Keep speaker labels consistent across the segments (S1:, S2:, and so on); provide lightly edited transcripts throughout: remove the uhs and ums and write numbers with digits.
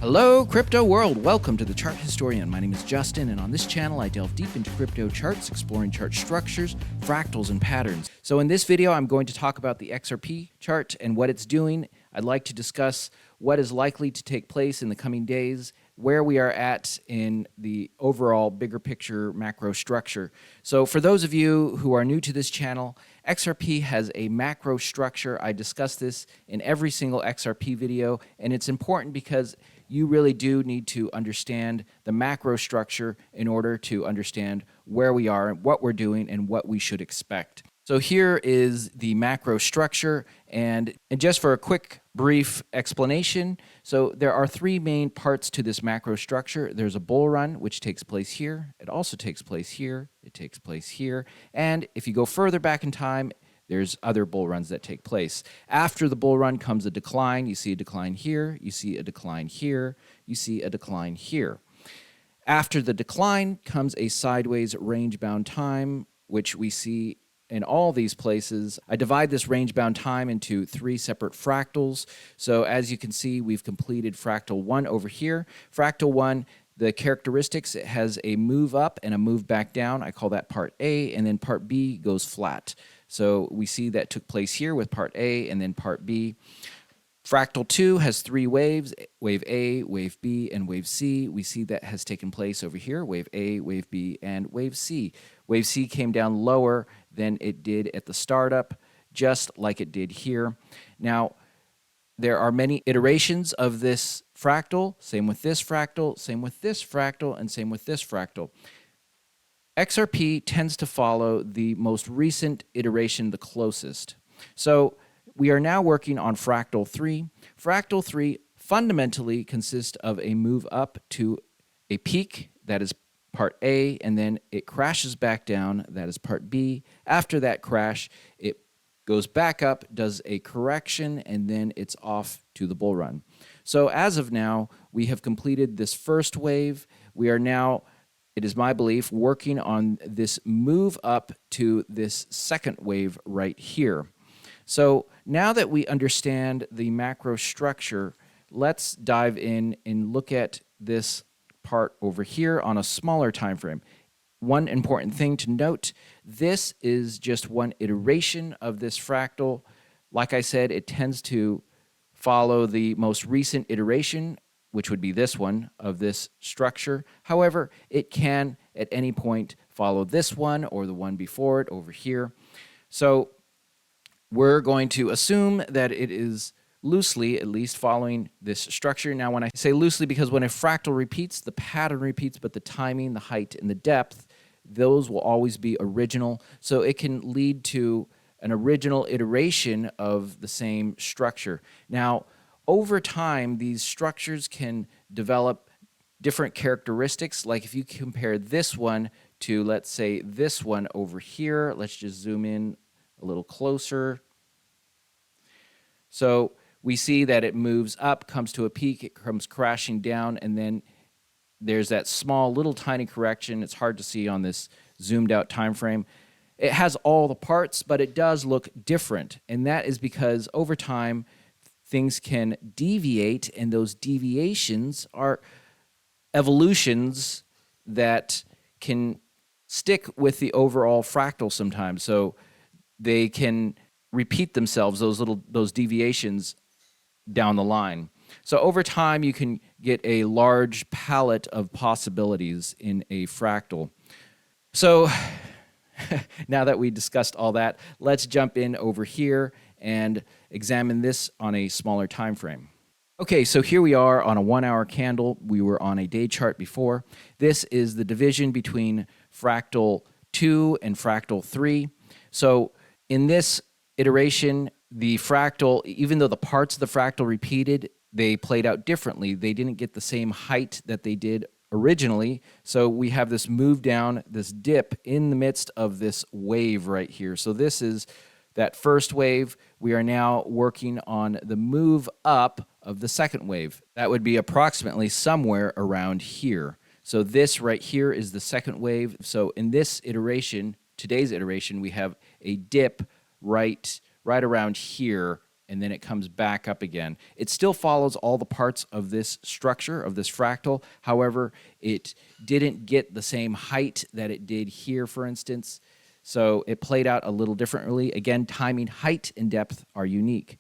S1: Hello, crypto world. Welcome to the Chart Historian. My name is Justin, and on this channel, I delve deep into crypto charts, exploring chart structures, fractals, and patterns. So in this video, I'm going to talk about the XRP chart and what it's doing. I'd like to discuss what is likely to take place in the coming days, where we are at in the overall bigger picture macro structure. So for those of you who are new to this channel, XRP has a macro structure. I discuss this in every single XRP video, and it's important because you really do need to understand the macro structure in order to understand where we are, what we're doing, and what we should expect. So here is the macro structure, and just for a quick, brief explanation, so there are three main parts to this macro structure. There's a bull run, which takes place here. It also takes place here. It takes place here. And if you go further back in time, there's other bull runs that take place. After the bull run comes a decline. You see a decline here. You see a decline here. You see a decline here. After the decline comes a sideways range-bound time, which we see in all these places. I divide this range-bound time into three separate fractals. So as you can see, we've completed fractal 1 over here. Fractal 1, the characteristics, it has a move up and a move back down. I call that part A, and then part B goes flat. So we see that took place here with part A and then part B. Fractal 2 has three waves, wave A, wave B, and wave C. We see that has taken place over here, wave A, wave B, and wave C. Wave C came down lower than it did at the startup, just like it did here. Now, there are many iterations of this fractal, same with this fractal, same with this fractal, and same with this fractal. XRP tends to follow the most recent iteration the closest. So we are now working on fractal 3. Fractal 3 fundamentally consists of a move up to a peak, that is part A, and then it crashes back down, that is part B. After that crash, it goes back up, does a correction, and then it's off to the bull run. So as of now, we have completed this first wave. We are now, it is my belief, working on this move up to this second wave right here. So now that we understand the macro structure, let's dive in and look at this part over here on a smaller time frame. One important thing to note, this is just one iteration of this fractal. Like I said, it tends to follow the most recent iteration, which would be this one, of this structure. However, it can at any point follow this one or the one before it over here. So we're going to assume that it is loosely, at least, following this structure. Now, when I say loosely, because when a fractal repeats, the pattern repeats, but the timing, the height, and the depth, those will always be original. So it can lead to an original iteration of the same structure. Now, over time, these structures can develop different characteristics. Like if you compare this one to, let's say, this one over here, let's just zoom in a little closer. So we see that it moves up, comes to a peak, it comes crashing down, and then there's that small little tiny correction. It's hard to see on this zoomed out time frame. It has all the parts, but it does look different, and that is because over time things can deviate, and those deviations are evolutions that can stick with the overall fractal sometimes. So they can repeat themselves, those deviations down the line. So over time, you can get a large palette of possibilities in a fractal. So now that we discussed all that, let's jump in over here and examine this on a smaller time frame. Okay, so here we are on a 1-hour candle. We were on a day chart before. This is the division between fractal 2 and fractal 3. So in this iteration, the fractal, even though the parts of the fractal repeated, they played out differently. They didn't get the same height that they did originally. So we have this move down, this dip in the midst of this wave right here. So this is that first wave. We are now working on the move up of the second wave. That would be approximately somewhere around here. So this right here is the second wave. So in this iteration, today's iteration, we have a dip right around here and then it comes back up again. It still follows all the parts of this structure, of this fractal. However, it didn't get the same height that it did here, for instance. So it played out a little differently. Again, timing, height, and depth are unique.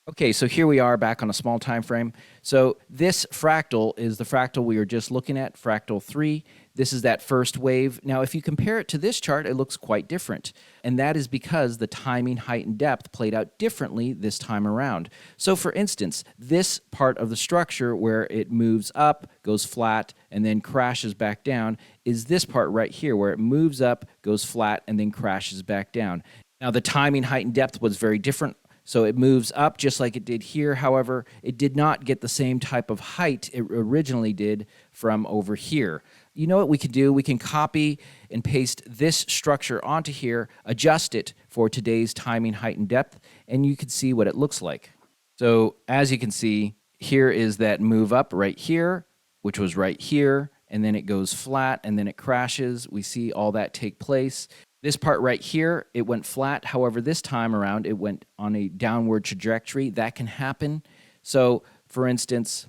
S1: Okay, so here we are back on a small time frame. So this fractal is the fractal we were just looking at, fractal 3. This is that first wave. Now, if you compare it to this chart, it looks quite different. And that is because the timing, height, and depth played out differently this time around. So for instance, this part of the structure where it moves up, goes flat, and then crashes back down is this part right here where it moves up, goes flat, and then crashes back down. Now, the timing, height, and depth was very different. So it moves up just like it did here. However, it did not get the same type of height it originally did from over here. You know what we could do? We can copy and paste this structure onto here, adjust it for today's timing, height, and depth, and you can see what it looks like. So as you can see, here is that move up right here, which was right here, and then it goes flat, and then it crashes. We see all that take place. This part right here, it went flat. However, this time around, it went on a downward trajectory. That can happen. So, for instance,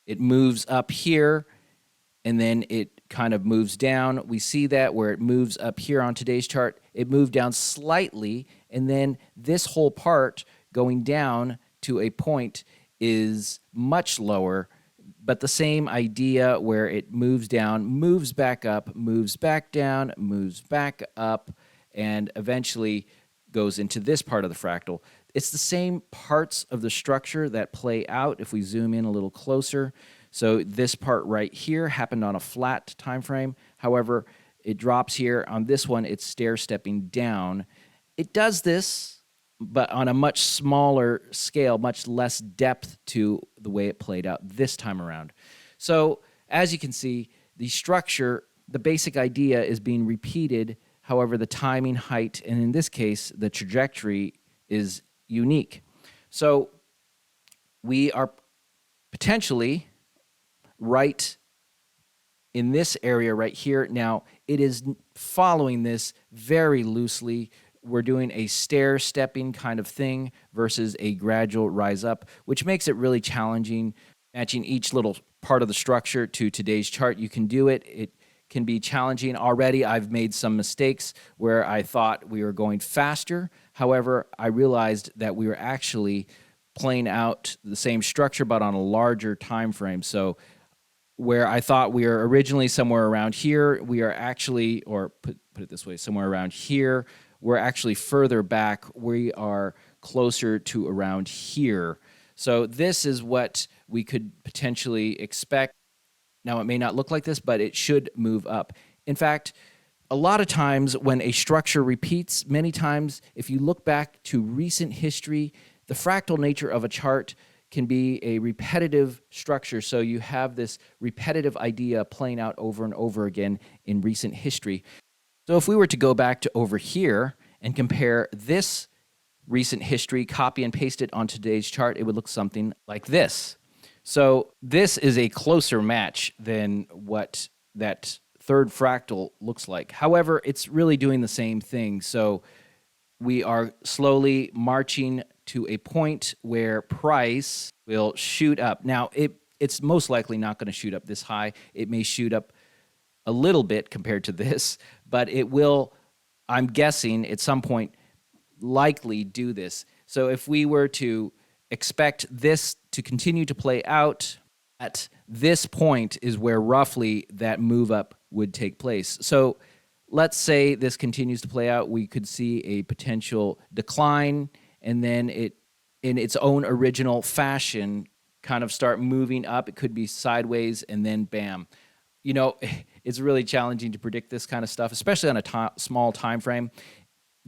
S1: it moves up here, and then it kind of moves down. We see that where it moves up here on today's chart, it moved down slightly, and then this whole part going down to a point is much lower, but the same idea where it moves down, moves back up, moves back down, moves back up, and eventually goes into this part of the fractal. It's the same parts of the structure that play out if we zoom in a little closer. So this part right here happened on a flat time frame. However, it drops here. On this one, it's stair-stepping down. It does this, but on a much smaller scale, much less depth to the way it played out this time around. So as you can see, the structure, the basic idea is being repeated. However, the timing, height, and in this case, the trajectory is unique. So we are potentially right in this area right here. Now, it is following this very loosely. We're doing a stair-stepping kind of thing versus a gradual rise up, which makes it really challenging. Matching each little part of the structure to today's chart, you can do it. It can be challenging. Already, I've made some mistakes where I thought we were going faster. However, I realized that we were actually playing out the same structure, but on a larger time frame. So where I thought we were originally somewhere around here, we are actually, or put it this way, somewhere around here, we're actually further back. We are closer to around here. So this is what we could potentially expect. Now, it may not look like this, but it should move up. In fact, a lot of times when a structure repeats, many times, if you look back to recent history, the fractal nature of a chart can be a repetitive structure. So you have this repetitive idea playing out over and over again in recent history. So if we were to go back to over here and compare this recent history, copy and paste it on today's chart, it would look something like this. So this is a closer match than what that third fractal looks like. However, it's really doing the same thing. So we are slowly marching to a point where price will shoot up. Now, it's most likely not going to shoot up this high. It may shoot up a little bit compared to this, but it will, I'm guessing, at some point likely do this. So if we were to expect this to continue to play out, at this point is where roughly that move up would take place. So let's say this continues to play out, we could see a potential decline, and then it, in its own original fashion, kind of start moving up. It could be sideways, and then bam. You know, it's really challenging to predict this kind of stuff, especially on a small time frame,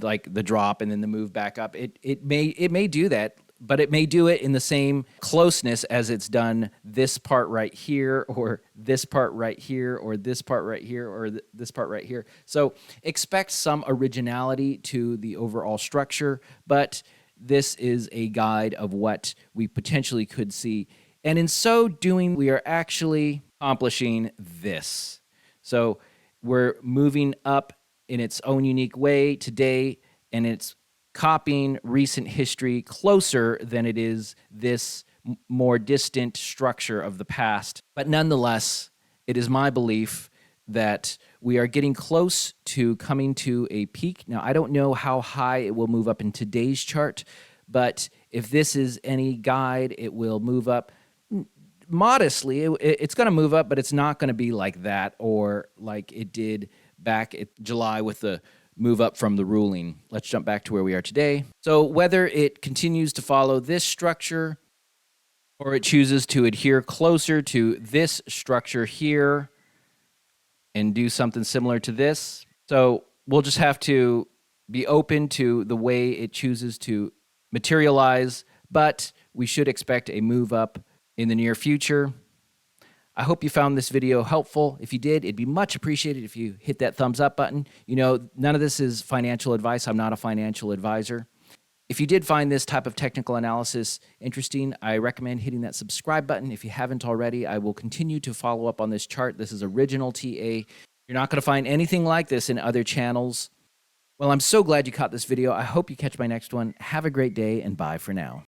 S1: like the drop and then the move back up. It may do that, but it may do it in the same closeness as it's done this part right here, or this part right here, or this part right here, or this part right here. So expect some originality to the overall structure, but this is a guide of what we potentially could see. And in so doing, we are actually accomplishing this. So we're moving up in its own unique way today, and it's copying recent history closer than it is this more distant structure of the past. But nonetheless, it is my belief that we are getting close to coming to a peak. Now, I don't know how high it will move up in today's chart, but if this is any guide, it will move up modestly. It's going to move up, but it's not going to be like that or like it did back in July with the move up from the ruling. Let's jump back to where we are today. So whether it continues to follow this structure or it chooses to adhere closer to this structure here and do something similar to this. So we'll just have to be open to the way it chooses to materialize, but we should expect a move up in the near future. I hope you found this video helpful. If you did, it'd be much appreciated if you hit that thumbs up button. You know, none of this is financial advice. I'm not a financial advisor. If you did find this type of technical analysis interesting, I recommend hitting that subscribe button. If you haven't already, I will continue to follow up on this chart. This is original TA. You're not going to find anything like this in other channels. Well, I'm so glad you caught this video. I hope you catch my next one. Have a great day, and bye for now.